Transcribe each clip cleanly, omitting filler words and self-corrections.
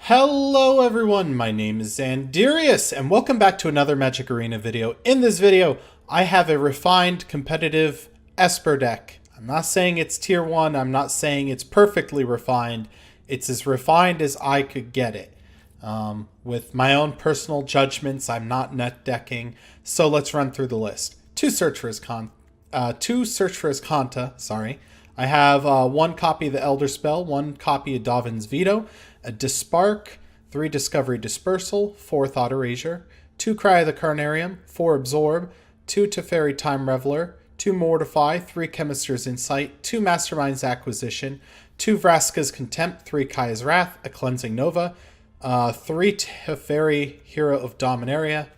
Hello everyone, my name is Xandierious, and welcome back to another Magic Arena video. In this video, I have a refined, competitive Esper deck. I'm not saying it's tier 1, I'm not saying it's perfectly refined. It's as refined as I could get it. With my own personal judgments, I'm not net decking, so let's run through the list. Two Search for Azcanta, sorry. I have one copy of the Elder Spell, one copy of Dovin's Veto, a Dispark, 3 Discovery Dispersal, 4 Thought Erasure, 2 Cry of the Carnarium, 4 Absorb, 2 Teferi Time Reveler, 2 Mortify, 3 Chemister's Insight, 2 Mastermind's Acquisition, 2 Vraska's Contempt, 3 Kaya's Wrath, a Cleansing Nova, 3 Teferi Hero of Dominaria.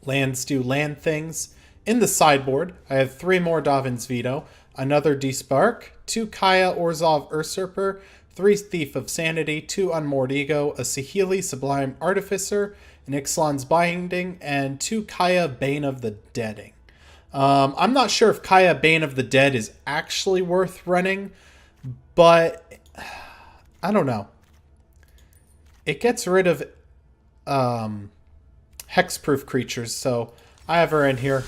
Lands do land things. In the sideboard, I have 3 more Dovin's Veto, another Despark, 2 Kaya Orzhov Usurper, 3 Thief of Sanity, 2 Unmoored Ego, a Saheeli Sublime Artificer, an Ixalan's Binding, and 2 Kaya Bane of the Deading. I'm not sure if Kaya Bane of the Dead is actually worth running, but I don't know. It gets rid of hexproof creatures, so I have her in here.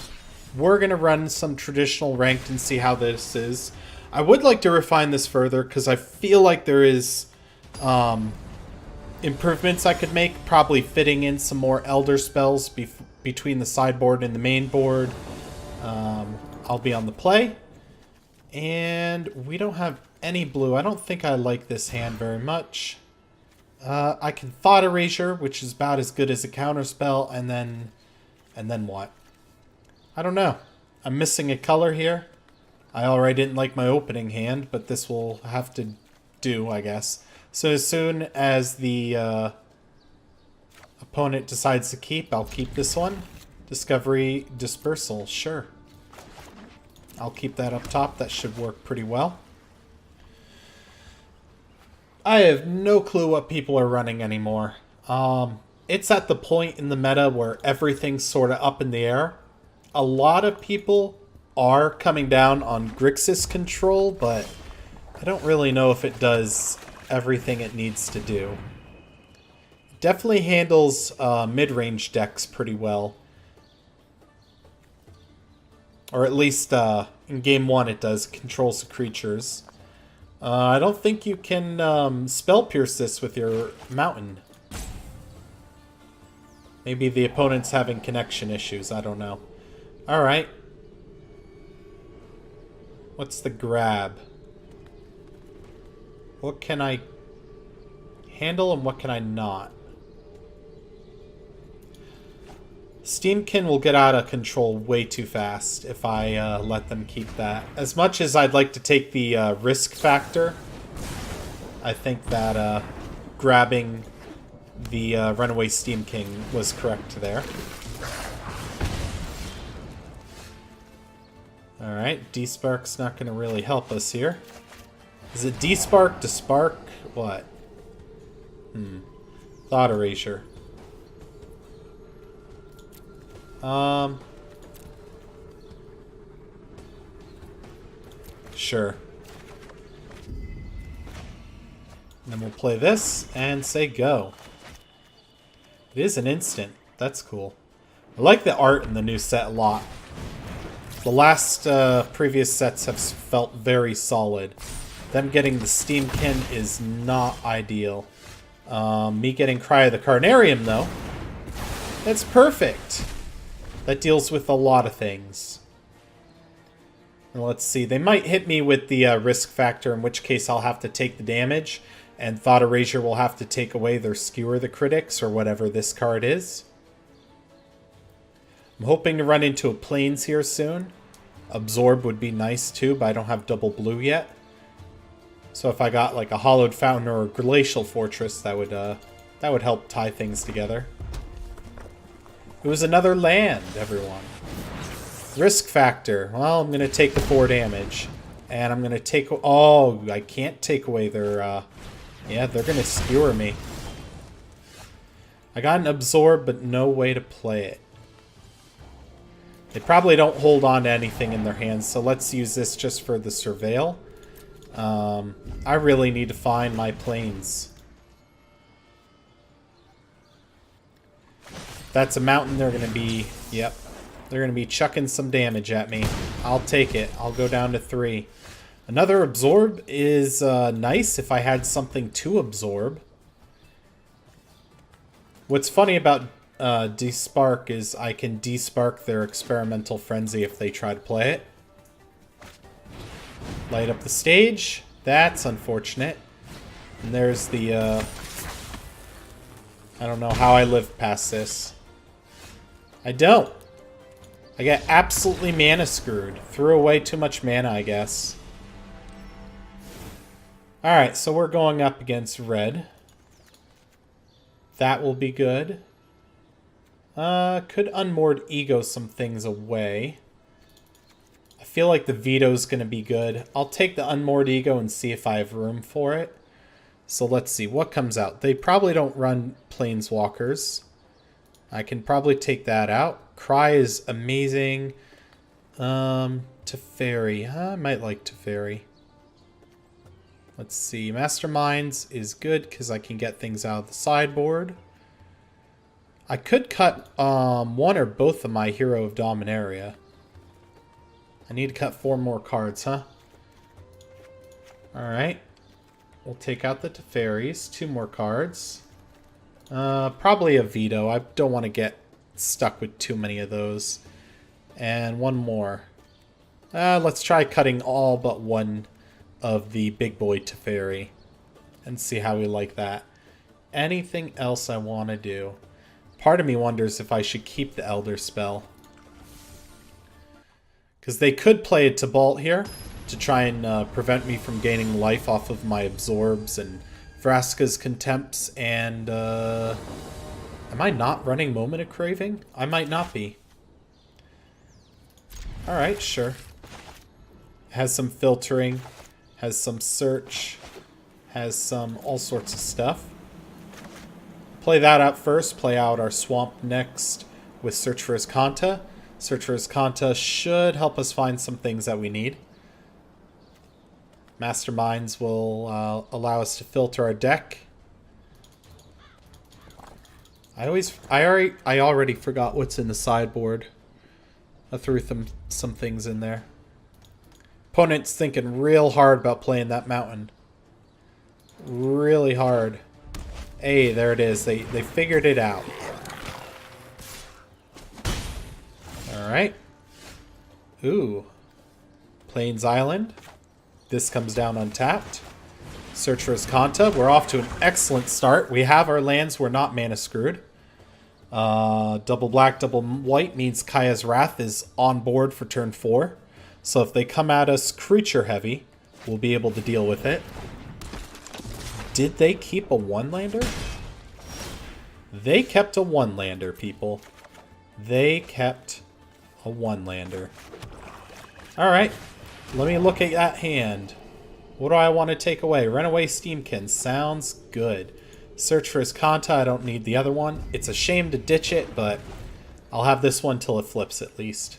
We're going to run some traditional ranked and see how this is. I would like to refine this further because I feel like there is improvements I could make. Probably fitting in some more Elder spells between the sideboard and the main board. I'll be on the play. And we don't have any blue. I don't think I like this hand very much. I can Thought Erasure, which is about as good as a counterspell, and then what? I don't know. I'm missing a color here. I already didn't like my opening hand, but this will have to do, I guess. So as soon as the opponent decides to keep, I'll keep this one. Discovery Dispersal, sure. I'll keep that up top. That should work pretty well. I have no clue what people are running anymore. It's at the point in the meta where everything's sort of up in the air. A lot of people are coming down on Grixis control, but I don't really know if it does everything it needs to do. It definitely handles mid-range decks pretty well. Or at least in game 1 it does. It controls the creatures. I don't think you can Spell Pierce this with your Mountain. Maybe the opponent's having connection issues, I don't know. Alright. What's the grab? What can I handle and what can I not? Steamkin will get out of control way too fast if I let them keep that. As much as I'd like to take the risk factor, I think that grabbing the Runaway Steam King was correct there. Alright, D-Spark's not going to really help us here. Is it D-Spark, Dispark? What? Thought Erasure. Sure. And then we'll play this and say go. It is an instant. That's cool. I like the art in the new set a lot. The last previous sets have felt very solid. Them getting the Steamkin is not ideal. Me getting Cry of the Carnarium, though, that's perfect. That deals with a lot of things. And let's see. They might hit me with the risk factor, in which case I'll have to take the damage, and Thought Erasure will have to take away their Skewer the Critics, or whatever this card is. I'm hoping to run into a Plains here soon. Absorb would be nice too, but I don't have double blue yet. So if I got like a Hollowed Fountain or a Glacial Fortress, that would help tie things together. It was another land, everyone. Risk factor. Well, I'm going to take the 4 damage. And I'm going to take... Oh, I can't take away their... Yeah, they're going to skewer me. I got an Absorb, but no way to play it. They probably don't hold on to anything in their hands, so let's use this just for the Surveil. I really need to find my Plains. That's a mountain. They're going to be... Yep. They're going to be chucking some damage at me. I'll take it. I'll go down to 3. Another absorb is nice if I had something to absorb. What's funny about Despark is I can despark their experimental frenzy if they try to play it. Light up the stage. That's unfortunate. And there's the... I don't know how I lived past this. I don't. I got absolutely mana screwed. Threw away too much mana, I guess. Alright, so we're going up against red. That will be good. Could Unmoored Ego some things away. I feel like the Veto's going to be good. I'll take the Unmoored Ego and see if I have room for it. So let's see. What comes out? They probably don't run Planeswalkers. I can probably take that out. Cry is amazing. Teferi. I might like Teferi. Let's see. Masterminds is good because I can get things out of the sideboard. I could cut one or both of my Hero of Dominaria. I need to cut 4 more cards, huh? Alright. We'll take out the Teferis. 2 more cards. Probably a Veto. I don't want to get stuck with too many of those. And 1 more. Let's try cutting all but 1 of the big boy Teferi. And see how we like that. Anything else I want to do? Part of me wonders if I should keep the Elder Spell. Because they could play a Tibalt here to try and prevent me from gaining life off of my Absorbs and Vraska's Contempts. And am I not running Moment of Craving? I might not be. Alright, sure. Has some filtering. Has some search. Has some all sorts of stuff. Play that out first. Play out our Swamp next with Search for Azcanta. Search for Azcanta should help us find some things that we need. Masterminds will allow us to filter our deck. I already forgot what's in the sideboard. I threw some things in there. Opponent's thinking real hard about playing that mountain. Really hard. Hey, there it is. They figured it out. Alright. Ooh. Plains Island. This comes down untapped. Search for Azcanta. We're off to an excellent start. We have our lands. We're not mana screwed. Double black, double white means Kaya's Wrath is on board for turn 4. So if they come at us creature heavy, we'll be able to deal with it. Did they keep a 1-lander? They kept a 1-lander, people. They kept a 1-lander. Alright. Let me look at that hand. What do I want to take away? Runaway Steamkin. Sounds good. Search for Azcanta. I don't need the other one. It's a shame to ditch it, but I'll have this one till it flips at least.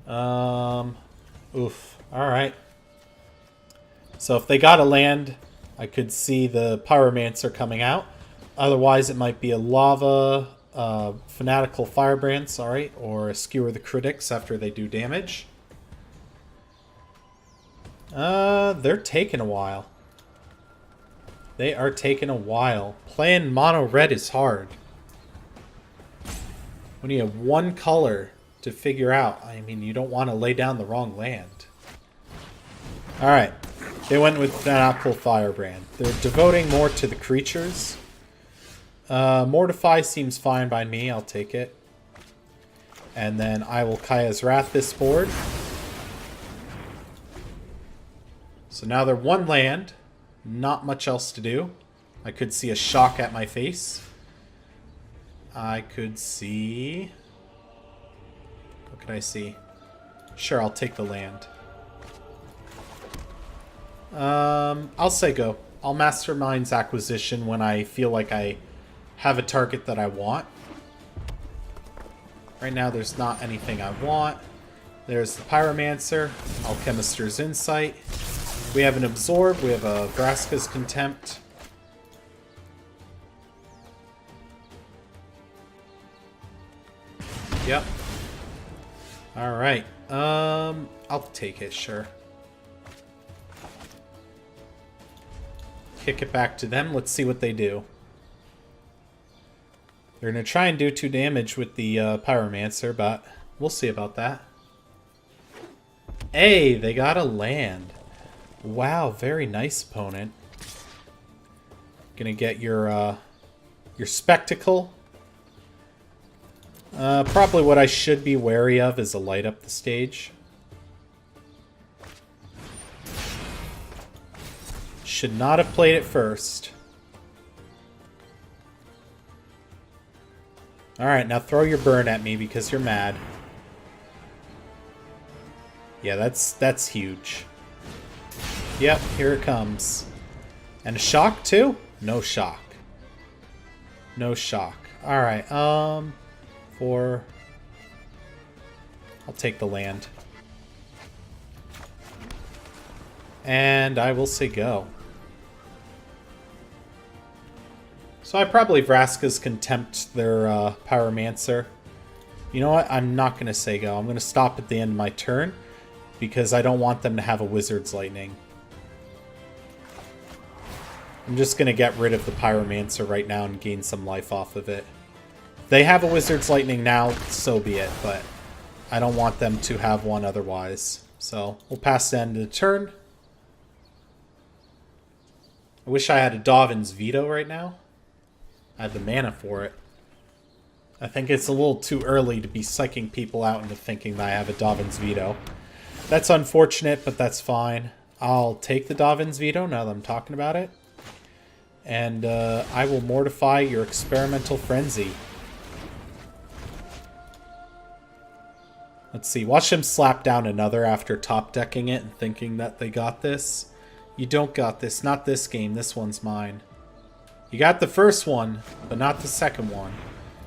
Oof. Alright. So if they got a land, I could see the Pyromancer coming out. Otherwise, it might be a Lava, Fanatical Firebrand, sorry, or a Skewer the Critics after they do damage. They're taking a while. They are taking a while. Playing mono red is hard. When you have 1 color to figure out, I mean, you don't want to lay down the wrong land. Alright. They went with Fanatical Firebrand. They're devoting more to the creatures. Mortify seems fine by me. I'll take it. And then I will Kaya's Wrath this board. So now they're 1 land. Not much else to do. I could see a shock at my face. I could see... What could I see? Sure, I'll take the land. I'll say go. I'll Mastermind's Acquisition when I feel like I have a target that I want. Right now there's not anything I want. There's the Pyromancer. Alchemister's Insight. We have an Absorb. We have a Vraska's Contempt. Yep. Alright. I'll take it, sure. Kick it back to them. Let's see what they do. They're going to try and do 2 damage with the Pyromancer, but we'll see about that. Hey, they got a land. Wow, very nice opponent. Gonna get your spectacle. Probably what I should be wary of is a light up the stage. Should not have played it first. Alright, now throw your burn at me because you're mad. Yeah, that's huge. Yep, here it comes. And a shock too? No shock. No shock. Alright, I'll take the land. And I will say go. So I probably Vraska's Contempt their Pyromancer. You know what? I'm not going to say go. I'm going to stop at the end of my turn because I don't want them to have a Wizard's Lightning. I'm just going to get rid of the Pyromancer right now and gain some life off of it. If they have a Wizard's Lightning now, so be it, but I don't want them to have one otherwise. So we'll pass the end of the turn. I wish I had a Dovin's Veto right now. I had the mana for it. I think it's a little too early to be psyching people out into thinking that I have a Dovin's Veto. That's unfortunate, but that's fine. I'll take the Dovin's Veto now that I'm talking about it. And I will mortify your Experimental Frenzy. Let's see. Watch them slap down another after top decking it and thinking that they got this. You don't got this. Not this game. This one's mine. You got the first one, but not the second one.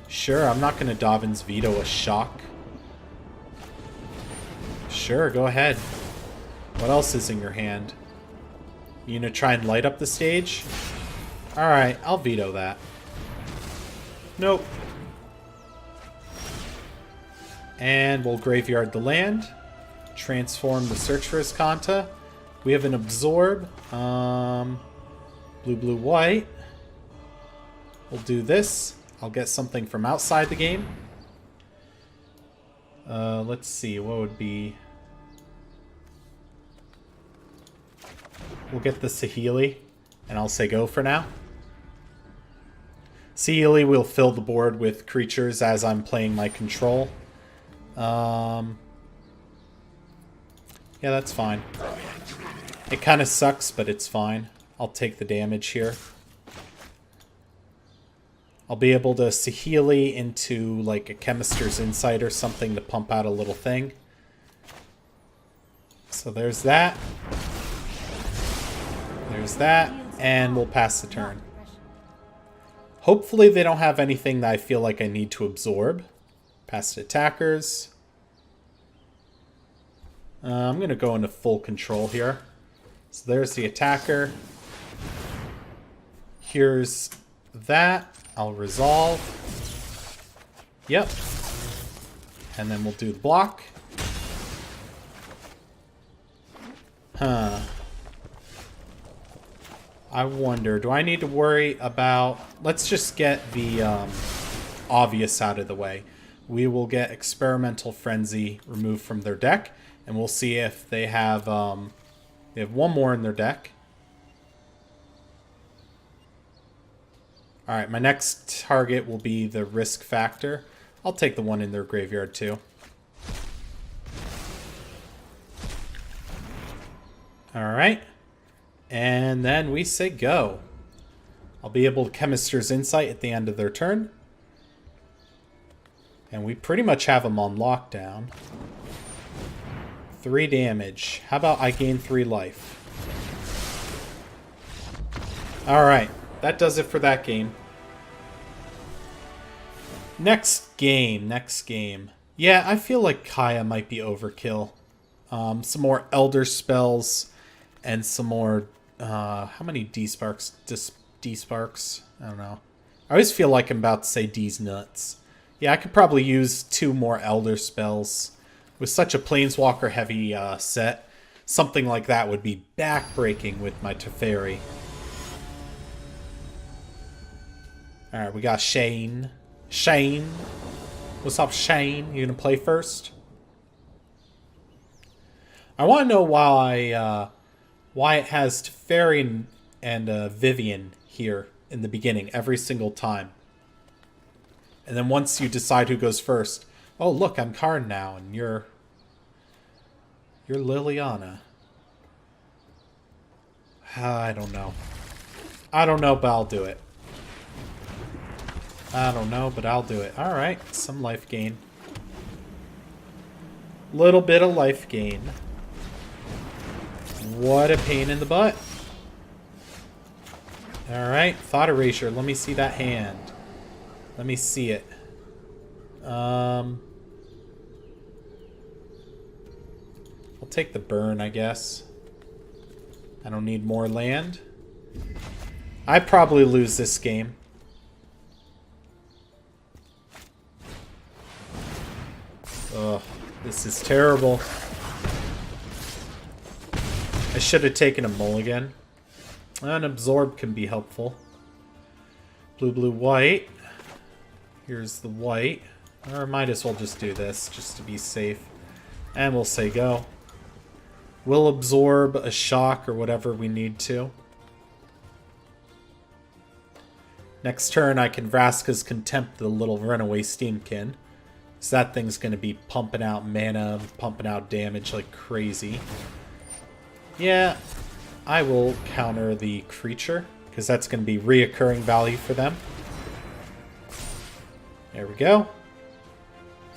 Sure, I'm not going to Dovin's Veto a shock. Sure, go ahead. What else is in your hand? You going to try and light up the stage? Alright, I'll veto that. Nope. And we'll graveyard the land. Transform the Search for Azcanta. We have an Absorb. Blue, blue, white. We'll do this. I'll get something from outside the game. Let's see. What would be... We'll get the Saheeli. And I'll say go for now. Saheeli will fill the board with creatures as I'm playing my control. Yeah, that's fine. It kind of sucks, but it's fine. I'll take the damage here. I'll be able to Saheeli into like a Chemister's Insight or something to pump out a little thing. So there's that. There's that. And we'll pass the turn. Hopefully they don't have anything that I feel like I need to absorb. Past attackers. I'm going to go into full control here. So there's the attacker. Here's that. I'll resolve. Yep. And then we'll do the block. Huh. I wonder, do I need to worry about... Let's just get the obvious out of the way. We will get Experimental Frenzy removed from their deck, and we'll see if they have one more in their deck. Alright, my next target will be the Risk Factor. I'll take the one in their graveyard too. Alright. And then we say go. I'll be able to Chemister's Insight at the end of their turn. And we pretty much have them on lockdown. 3 damage. How about I gain 3 life? Alright. That does it for that game. Next game. Yeah, I feel like Kaya might be overkill. Some more Elder Spells and some more... how many D-Sparks? D-Sparks? I don't know. I always feel like I'm about to say D's nuts. Yeah, I could probably use 2 more Elder spells. With such a Planeswalker heavy set, something like that would be backbreaking with my Teferi. Alright, we got Shane. Shane. What's up, Shane? You gonna play first? I want to know why it has Teferi and Vivian here in the beginning every single time. And then once you decide who goes first, oh look, I'm Karn now, and you're Liliana. I don't know. I don't know, but I'll do it. I don't know, but I'll do it. Alright, some life gain. Little bit of life gain. What a pain in the butt. Alright, Thought Erasure. Let me see that hand. Let me see it. I'll take the burn, I guess. I don't need more land. I probably lose this game. Ugh, this is terrible. I should have taken a mulligan. An absorb can be helpful. Blue, blue, white. Here's the white. Or might as well just do this, just to be safe. And we'll say go. We'll absorb a shock or whatever we need to. Next turn I can Vraska's Contempt the little runaway Steamkin. So that thing's going to be pumping out mana, pumping out damage like crazy. Yeah, I will counter the creature, because that's going to be reoccurring value for them. There we go.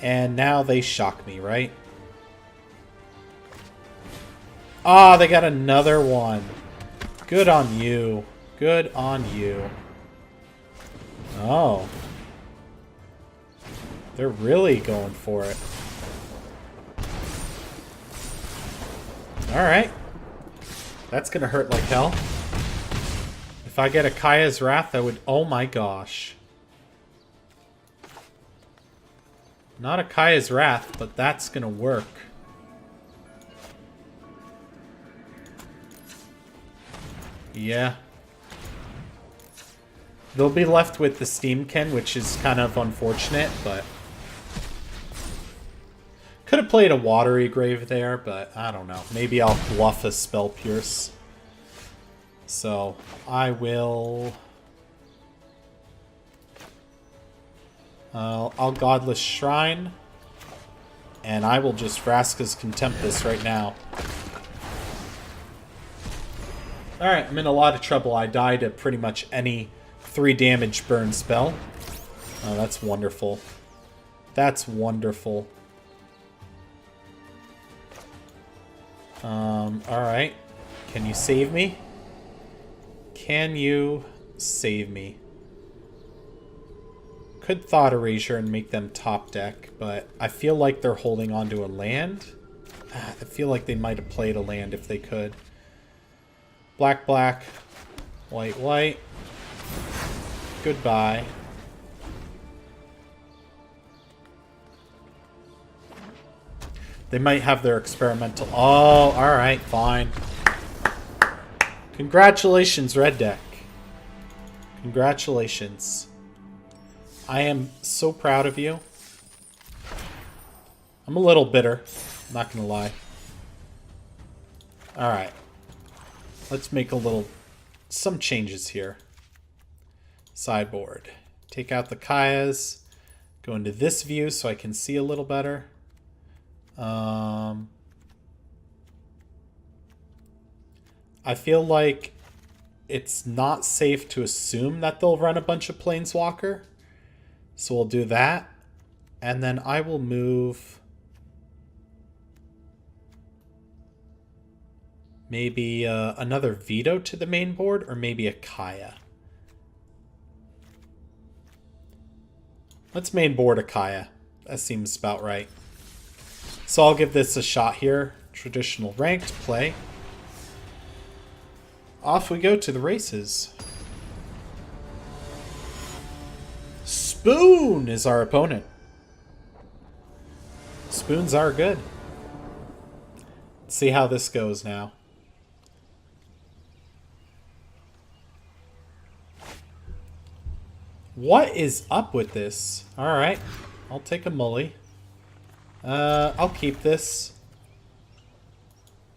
And now they shock me, right? Ah, they got another one. Good on you. Good on you. Oh. They're really going for it. Alright. That's gonna hurt like hell. If I get a Kaya's Wrath, that would... Oh my gosh. Not a Kaya's Wrath, but that's gonna work. Yeah. They'll be left with the Steamkin, which is kind of unfortunate, but... Could have played a Watery Grave there, but I don't know. Maybe I'll bluff a Spell Pierce. So, I will... I'll Godless Shrine. And I will just Vraska's Contempt this right now. Alright, I'm in a lot of trouble. I die to pretty much any 3 damage burn spell. Oh, that's wonderful. That's wonderful. Alright. Can you save me? Can you save me? Could Thought Erasure and make them top deck, but I feel like they're holding on to a land. I feel like they might have played a land if they could. Black, black. White, white. Goodbye. They might have their experimental... Oh, alright, fine. Congratulations, Red Deck. Congratulations. I am so proud of you. I'm a little bitter. I'm not gonna lie. Alright. Let's make some changes here. Sideboard. Take out the Kayas. Go into this view so I can see a little better. I feel like it's not safe to assume that they'll run a bunch of Planeswalker. So we'll do that. And then I will move... maybe another Veto to the main board, or maybe a Kaya. Let's main board a Kaya. That seems about right. So I'll give this a shot here. Traditional ranked play. Off we go to the races. Spoon is our opponent. spoons are good. Let's see how this goes now. What is up with this? Alright. I'll take a mully. I'll keep this.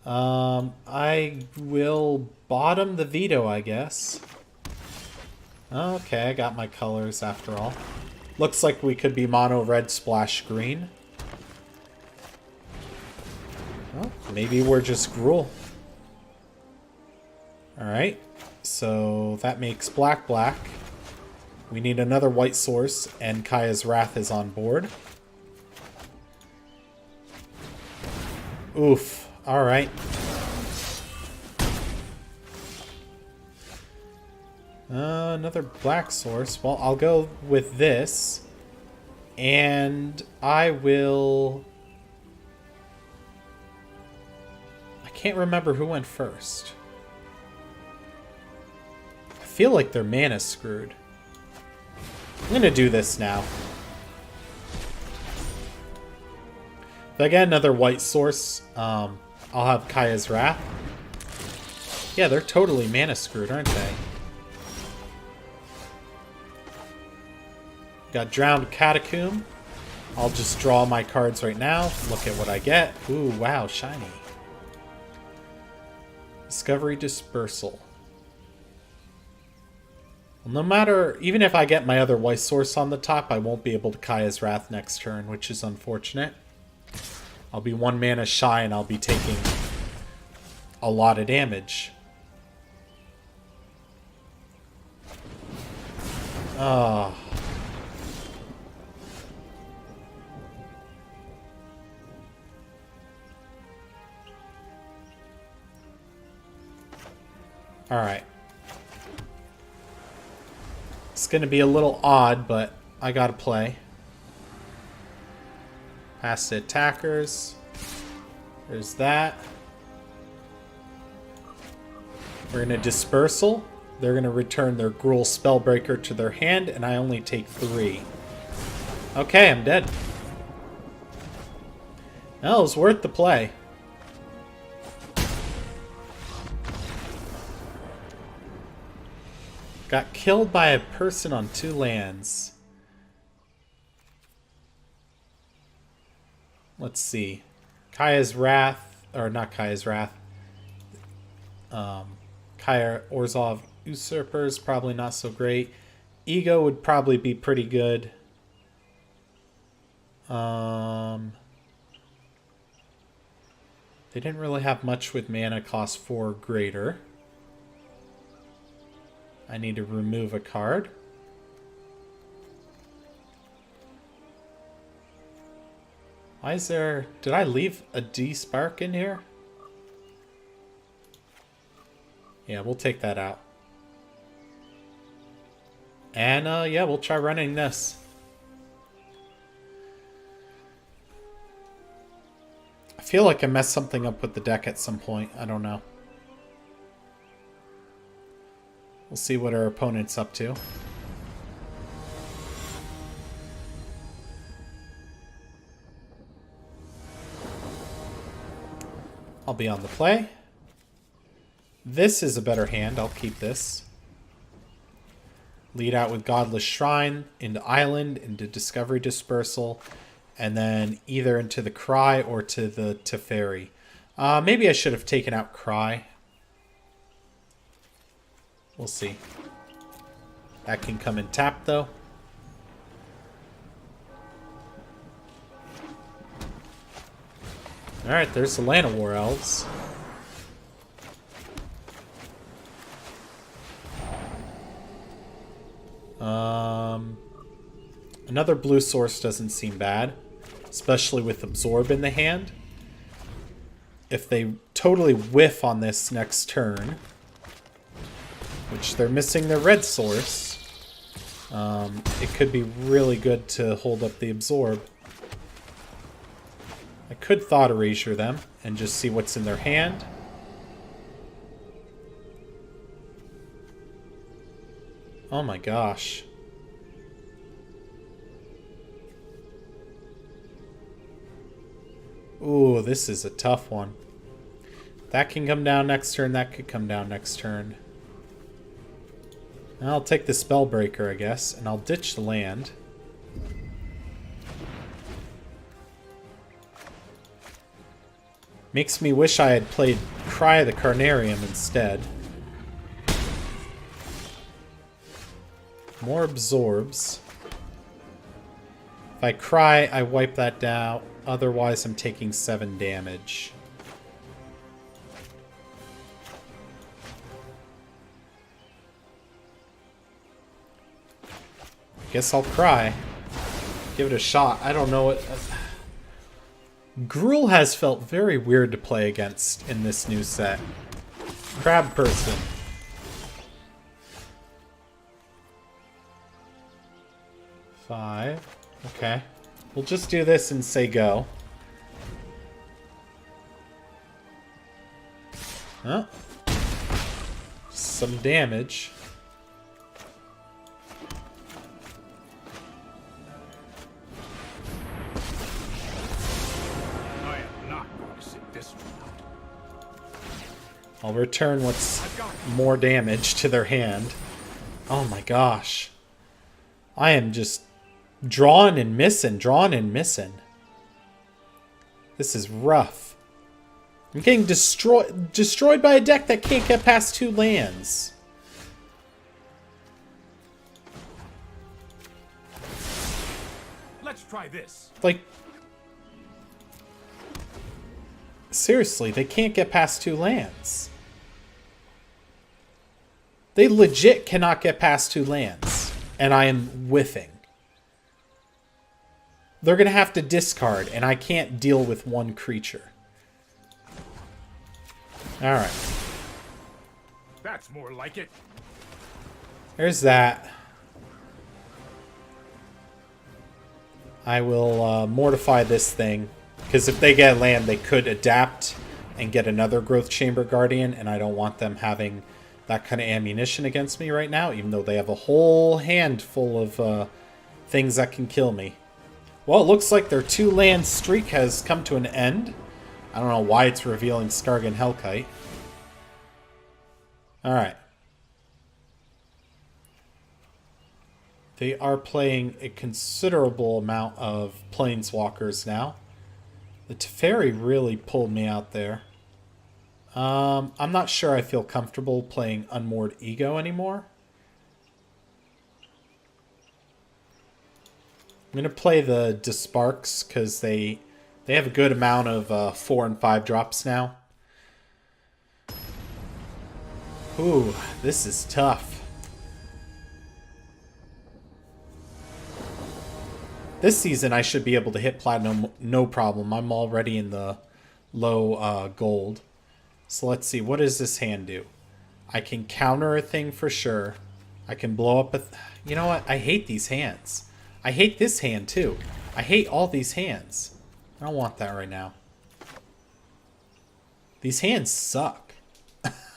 I will bottom the veto, I guess. Okay, I got my colors after all. Looks like we could be mono red splash green. Well, maybe we're just Gruul. Alright, so that makes black black. We need another white source, and Kaya's Wrath is on board. Oof. Alright. Another black source. Well, I'll go with this. And I will... I can't remember who went first. I feel like their mana's screwed. I'm gonna do this now. If I get another white source, I'll have Kaya's Wrath. Yeah, they're totally mana screwed, aren't they? Got Drowned Catacomb. I'll just draw my cards right now. Look at what I get. Ooh, wow, shiny. Discovery Dispersal. Well, no matter, even if I get my other white source on the top, I won't be able to Kaya's Wrath next turn, which is unfortunate. I'll be 1 mana shy and I'll be taking a lot of damage. Oh. Alright. It's going to be a little odd, but I gotta play. Pass to attackers. There's that. We're going to Dispersal. They're going to return their Gruul Spellbreaker to their hand, and I only take 3. Okay, I'm dead. Well, it was worth the play. Got killed by a person on 2 lands. Let's see. Kaya's Wrath, or not Kaya's Wrath. Kaya Orzhov Usurper's probably not so great. Ego would probably be pretty good. They didn't really have much with mana cost 4 greater. I need to remove a card. Why is there... Did I leave a D-Spark in here? Yeah, we'll take that out. And, yeah, we'll try running this. I feel like I messed something up with the deck at some point. I don't know. We'll see what our opponent's up to. I'll be on the play. This is a better hand. I'll keep this. Lead out with Godless Shrine into Island, into Discovery Dispersal, and then either into the Cry or to the Teferi. Maybe I should have taken out Cry. We'll see. That can come in tap, though. Alright, there's the Land of War Elves. Another blue source doesn't seem bad, especially with Absorb in the hand. If they totally whiff on this next turn, which they're missing their red source, it could be really good to hold up the Absorb. I could Thought Erasure them and just see what's in their hand. Oh my gosh. Ooh, this is a tough one. That can come down next turn. That could come down next turn. I'll take the Spellbreaker, I guess, and I'll ditch the land. Makes me wish I had played Cry the Carnarium instead. More absorbs. If I cry, I wipe that down. Otherwise, I'm taking 7 damage. Guess I'll cry. Give it a shot. I don't know what... Gruul has felt very weird to play against in this new set. Crab person. Five. Okay. We'll just do this and say go. Huh? Some damage. I'll return what's more damage to their hand. Oh my gosh. I am just drawing and missing, drawing and missing. This is rough. I'm getting destroyed by a deck that can't get past 2 lands. Let's try this. Like, seriously, they can't get past 2 lands. They legit cannot get past 2 lands. And I am whiffing. They're going to have to discard, and I can't deal with 1 creature. Alright. That's more like it. There's that. I will mortify this thing. Because if they get land, they could adapt and get another Growth Chamber Guardian, and I don't want them having that kind of ammunition against me right now, even though they have a whole hand full of things that can kill me. Well, it looks like their 2-land streak has come to an end. I don't know why it's revealing Skargan Hellkite. Alright. They are playing a considerable amount of Planeswalkers now. The Teferi really pulled me out there. I'm not sure I feel comfortable playing Unmoored Ego anymore. I'm going to play the Desparks because they have a good amount of 4 and 5 drops now. Ooh, this is tough. This season I should be able to hit Platinum no problem. I'm already in the low gold. So let's see, what does this hand do? I can counter a thing for sure. I can blow up a... You know what? I hate these hands. I hate this hand too. I hate all these hands. I don't want that right now. These hands suck.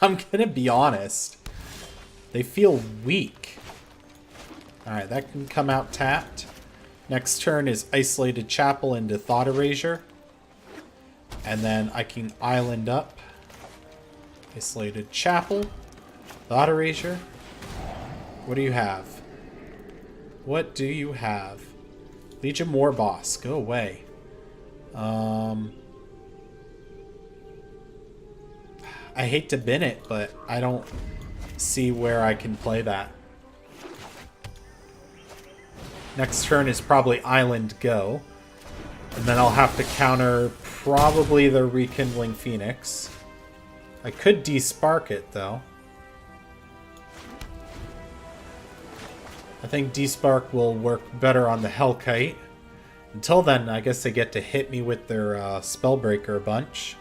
I'm gonna be honest. They feel weak. Alright, that can come out tapped. Next turn is Isolated Chapel into Thought Erasure. And then I can island up. Isolated Chapel. Thought Erasure. What do you have? What do you have? Legion Warboss. Go away. I hate to bin it, but I don't see where I can play that. Next turn is probably Island Go. And then I'll have to counter probably the Rekindling Phoenix. I could despark it, though. I think despark will work better on the Hellkite. Until then, I guess they get to hit me with their Spellbreaker a bunch.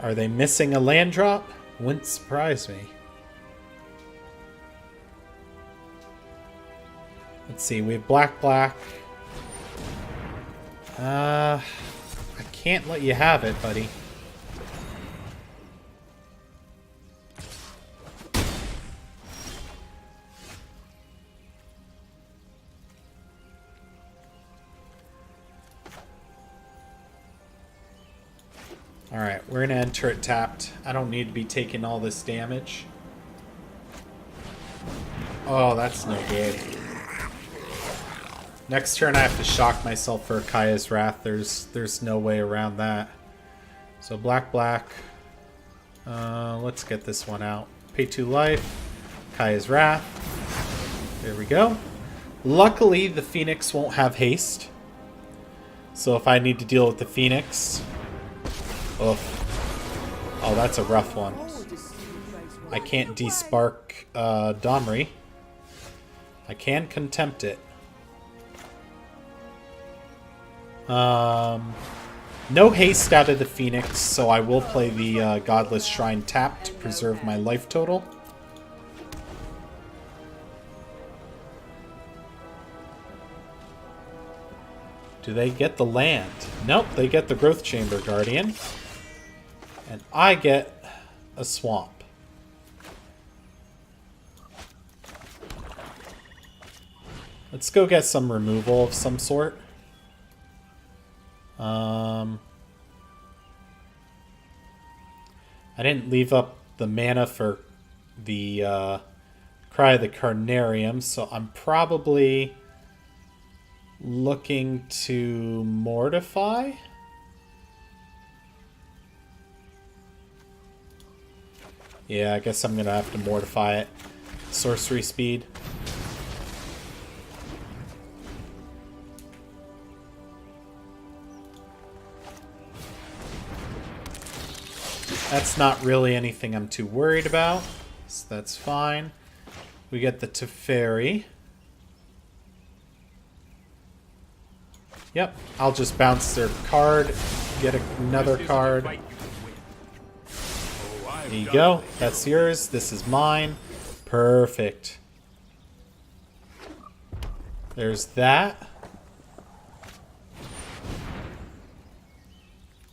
Are they missing a land drop? Wouldn't surprise me. Let's see, we have black. I can't let you have it, buddy. Alright, we're going to enter it tapped. I don't need to be taking all this damage. Oh, that's no good. Next turn I have to shock myself for Kaya's Wrath. There's no way around that. So black. Let's get this one out. Pay 2 life. Kaya's Wrath. There we go. Luckily, the Phoenix won't have haste. So if I need to deal with the Phoenix... Oh, that's a rough one. I can't despark Domri. I can contempt it. No haste out of the Phoenix, so I will play the Godless Shrine tap to preserve my life total. Do they get the land? Nope, they get the Growth Chamber Guardian. And I get a swamp. Let's go get some removal of some sort. I didn't leave up the mana for the Cry of the Carnarium, so I'm probably looking to Mortify. Yeah, I guess I'm gonna have to Mortify it. Sorcery speed. That's not really anything I'm too worried about, so that's fine. We get the Teferi. Yep, I'll just bounce their card, get another card. There you go. That's yours. This is mine. Perfect. There's that.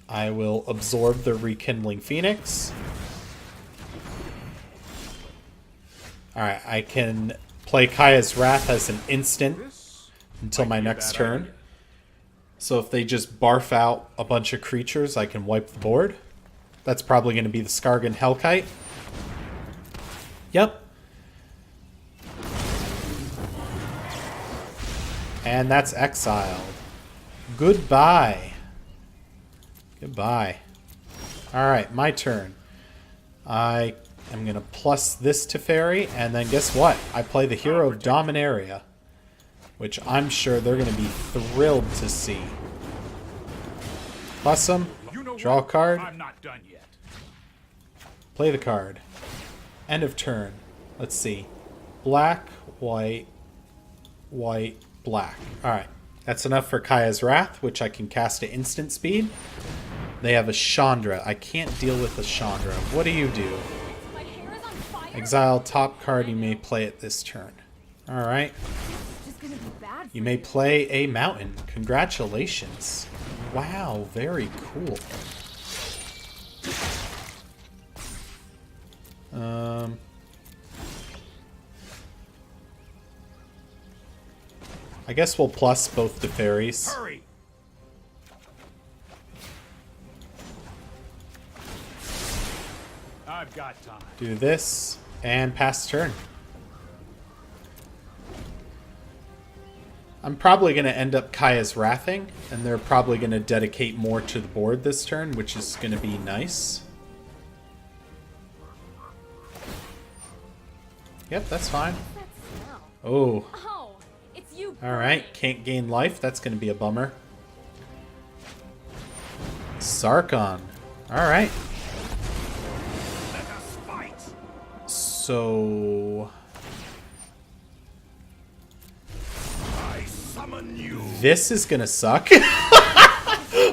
I will absorb the Rekindling Phoenix. Alright, I can play Kaya's Wrath as an instant until my next turn. So if they just barf out a bunch of creatures, I can wipe the board. That's probably going to be the Skargan Hellkite. Yep. And that's exiled. Goodbye. Goodbye. Alright, my turn. I am going to plus this Teferi, and then guess what? I play the Hero of Dominaria, which I'm sure they're going to be thrilled to see. Plus them, draw a card, I'm not done yet. play the card. End of turn. Let's see. Black, white, white, black. Alright, that's enough for Kaya's Wrath, which I can cast at instant speed. They have a Chandra. I can't deal with a Chandra. What do you do? Exile top card you may play it this turn. Alright. You may play a mountain. Congratulations. Wow, very cool. I guess we'll plus both the fairies. Hurry. I've got time. Do this and pass turn. I'm probably going to end up Kaya's Wrathing, and they're probably going to dedicate more to the board this turn, which is going to be nice. Yep, that's fine. Oh. It's you. Alright, can't gain life. That's going to be a bummer. Sarkon. Alright. Let us fight. So... I summon you. this is going to suck.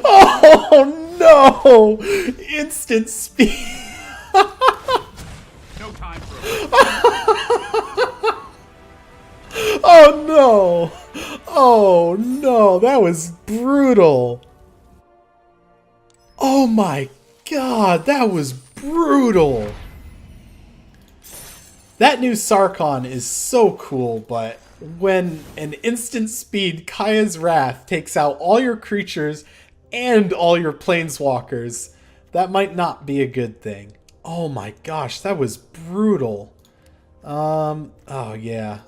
Oh no! Instant speed. No time for Oh no! Oh no, that was brutal. Oh my god, that was brutal. That new Sarkon is so cool, but when an instant speed Kaya's Wrath takes out all your creatures and all your planeswalkers, That might not be a good thing. Oh my gosh, that was brutal. Oh yeah.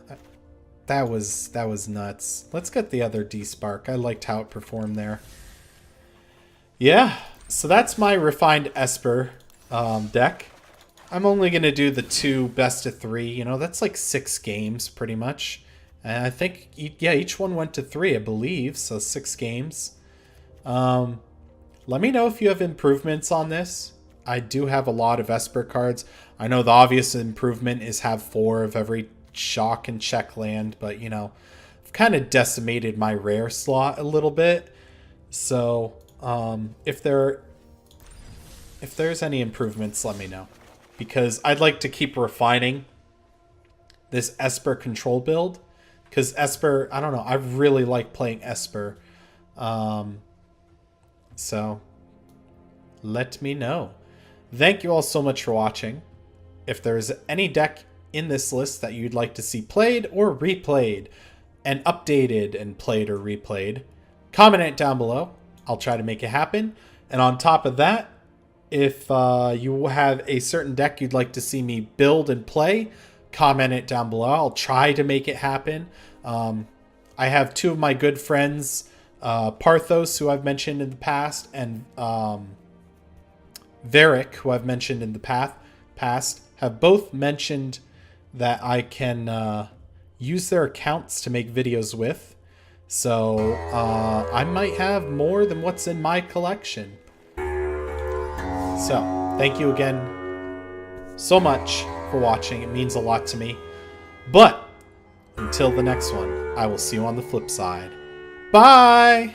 That was nuts. Let's get the other D-Spark. I liked how it performed there. Yeah, so that's my refined Esper deck. I'm only going to do the 2 best of 3. You know, that's like 6 games pretty much. And I think, yeah, each one went to 3, I believe. So 6 games. Let me know if you have improvements on this. I do have a lot of Esper cards. I know the obvious improvement is have 4 of every shock and check land. But, you know, I've kind of decimated my rare slot a little bit. So if there's any improvements, let me know. Because I'd like to keep refining this Esper control build. Because Esper, I don't know, I really like playing Esper. So, let me know. Thank you all so much for watching. If there's any deck in this list that you'd like to see played or replayed, and updated and played or replayed, comment it down below. I'll try to make it happen. And on top of that, if you have a certain deck you'd like to see me build and play, comment it down below. I'll try to make it happen. I have 2 of my good friends, Parthos, who I've mentioned in the past, and Varric, who I've mentioned in the past, have both mentioned that I can use their accounts to make videos with. So I might have more than what's in my collection. So, thank you again so much for watching. It means a lot to me. But, until the next one, I will see you on the flip side. Bye!